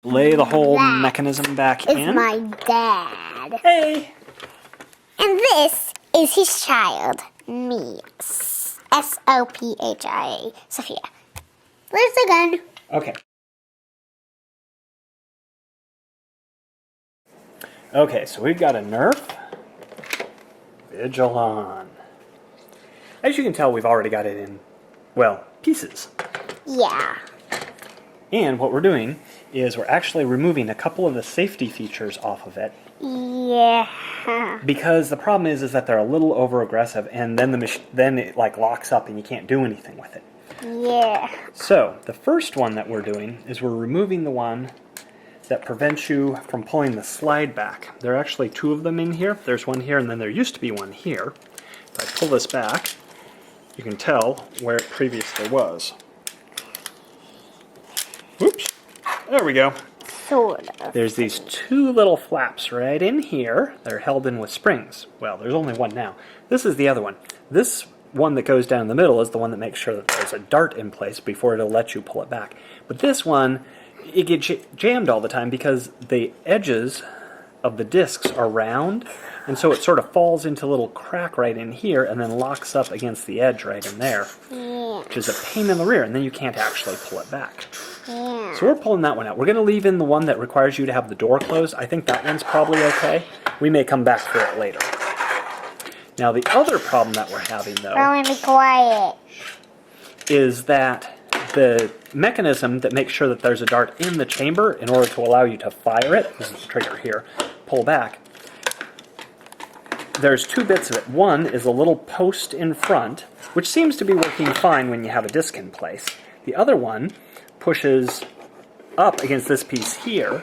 Lay the whole mechanism back is in. my dad. Hey! And this is his child, me. Sophia. Sophia. Where's the gun? Okay. Okay, so we've got a Nerf Vigilon. As you can tell, we've already got it in, well, pieces. Yeah. And what we're doing is we're actually removing a couple of the safety features off of it. Yeah. Because the problem is that they're a little over aggressive, and then then it like locks up and you can't do anything with it. Yeah. So the first one that we're doing is we're removing the one that prevents you from pulling the slide back. There are actually two of them in here. There's one here, and then there used to be one here. If I pull this back, you can tell where it previously was. Whoops. There we go. Sort of. There's these two little flaps right in here. They're held in with springs. Well, there's only one now. This is the other one. This one that goes down the middle is the one that makes sure that there's a dart in place before it'll let you pull it back. But this one, it gets jammed all the time because the edges of the discs are round, and so it sort of falls into a little crack right in here and then locks up against the edge right in there, which is a pain in the rear, and then you can't actually pull it back. Yeah. So we're pulling that one out. We're going to leave in the one that requires you to have the door closed. I think that one's probably okay. We may come back for it later. Now the other problem that we're having, though, Be quiet. is that the mechanism that makes sure that there's a dart in the chamber in order to allow you to fire it, this is the trigger here, pull back, there's two bits of it. One is a little post in front, which seems to be working fine when you have a disc in place. The other one pushes up against this piece here,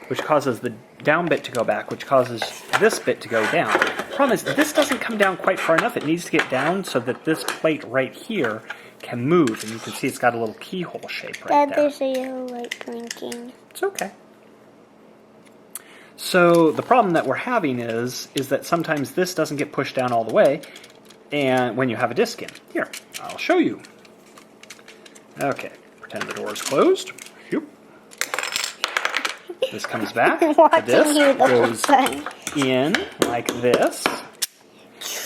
which causes the down bit to go back, which causes this bit to go down. The problem is this doesn't come down quite far enough. It needs to get down so that this plate right here can move, and you can see it's got a little keyhole shape right Dad, there. there's a yellow light blinking. It's okay. So the problem that we're having is that sometimes this doesn't get pushed down all the way, and when you have a disc in. Here, I'll show you. Okay, pretend the door is closed. Shoop. This comes back. The disc goes in like this.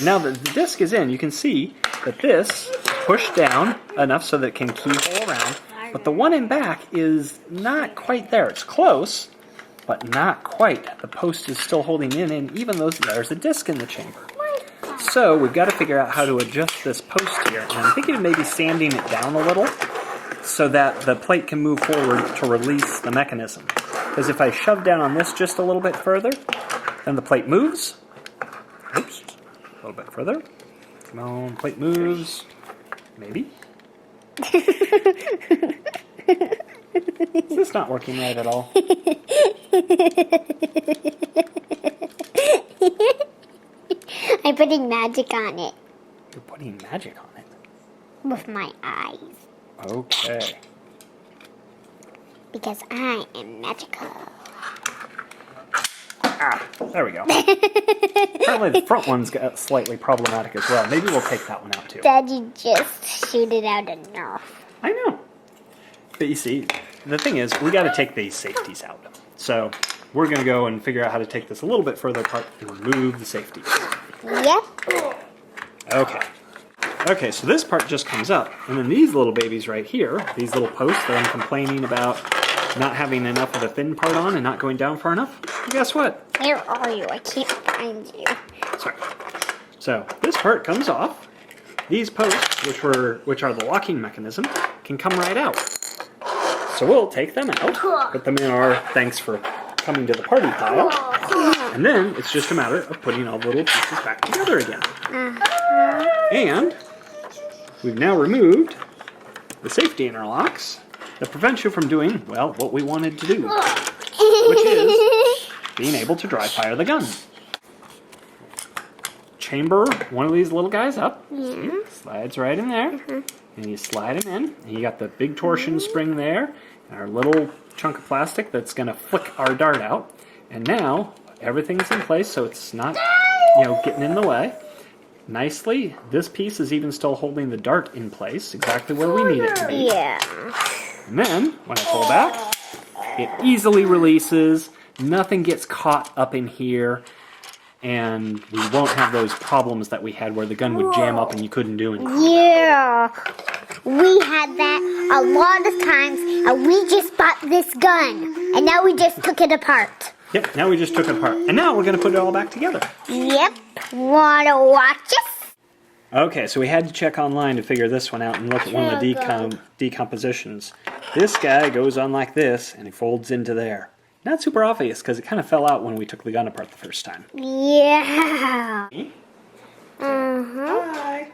Now that the disc is in, you can see that this pushed down enough so that it can keyhole around, but the one in back is not quite there. It's close, but not quite. The post is still holding in, and even though there's a disc in the chamber. So we've got to figure out how to adjust this post here, and I'm thinking of maybe sanding it down a little so that the plate can move forward to release the mechanism. Because if I shove down on this just a little bit further, then the plate moves. Oops, a little bit further. Come on, plate moves. Maybe. Is this not working right at all? I'm putting magic on it. You're putting magic on it. With my eyes. Okay. Because I am magical. Ah, there we go. Apparently the front one's got slightly problematic as well. Maybe we'll take that one out too. Dad, you just shoot it out of Nerf. I know. But you see, the thing is, we got to take these safeties out. So we're going to go and figure out how to take this a little bit further apart and remove the safeties. Yep. Okay. Okay, so this part just comes up. And then these little babies right here, these little posts that I'm complaining about not having enough of the thin part on and not going down far enough, well, guess what? Where are you? I can't find you. Sorry. So this part comes off. These posts, which are the locking mechanism, can come right out. So we'll take them out, put them in our thanks for coming to the party pile, and then it's just a matter of putting all the little pieces back together again. And we've now removed the safety interlocks that prevent you from doing, well, what we wanted to do, which is being able to dry fire the gun. Chamber one of these little guys up, see, slides right in there, and you slide him in, and you got the big torsion spring there, and our little chunk of plastic that's going to flick our dart out, and now everything's in place so it's not, getting in the way. Nicely, this piece is even still holding the dart in place, exactly where we need it to be. Yeah. And then, when I pull back, It easily releases. Nothing gets caught up in here. And we won't have those problems that we had where the gun would jam up and you couldn't do anything. Yeah. We had that a lot of times, and we just bought this gun, and now we just took it apart. Yep, now we just took it apart. And now we're going to put it all back together. Yep. Wanna watch us? Okay, so we had to check online to figure this one out and look at one of the decompositions. This guy goes on like this, and he folds into there. Not super obvious, because it kind of fell out when we took the gun apart the first time. Yeah. Hi.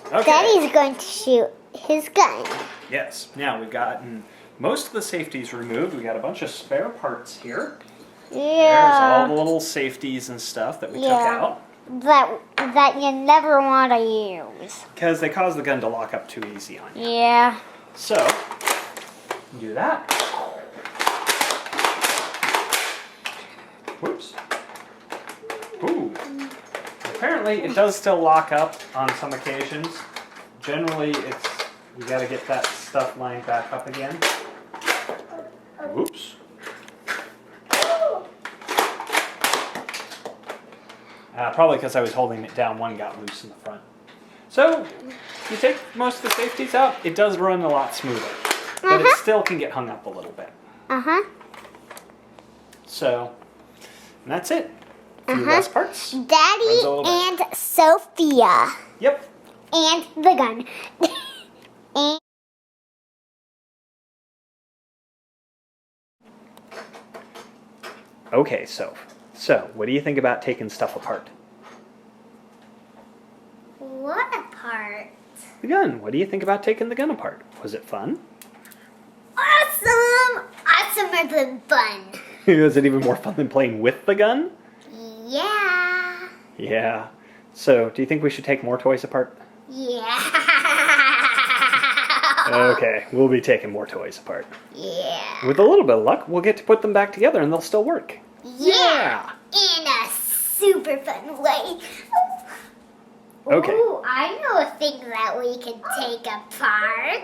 Okay. Daddy's going to shoot his gun. Yes. Now we've gotten most of the safeties removed. We got a bunch of spare parts here. There's all the little safeties and stuff that we took out. That you never want to use. Because they cause the gun to lock up too easy on you. Yeah. So, do that. Whoops. Ooh. Apparently it does still lock up on some occasions. Generally you gotta get that stuff lined back up again. Whoops. Probably because I was holding it down, one got loose in the front. So, you take most of the safeties out, it does run a lot smoother. But it still can get hung up a little bit. So, and that's it. A few less parts. Daddy and Sophia. Yep. And the gun. And Okay, so what do you think about taking stuff apart? what part? The gun. What do you think about taking the gun apart? Was it fun? Awesome! Awesomer than fun. Was it even more fun than playing with the gun? Yeah. Yeah. So, do you think we should take more toys apart? Yeah. Okay, we'll be taking more toys apart. Yeah. With a little bit of luck, we'll get to put them back together and they'll still work. Yeah. In a super fun way. Okay. Ooh, I know a thing that we can take apart.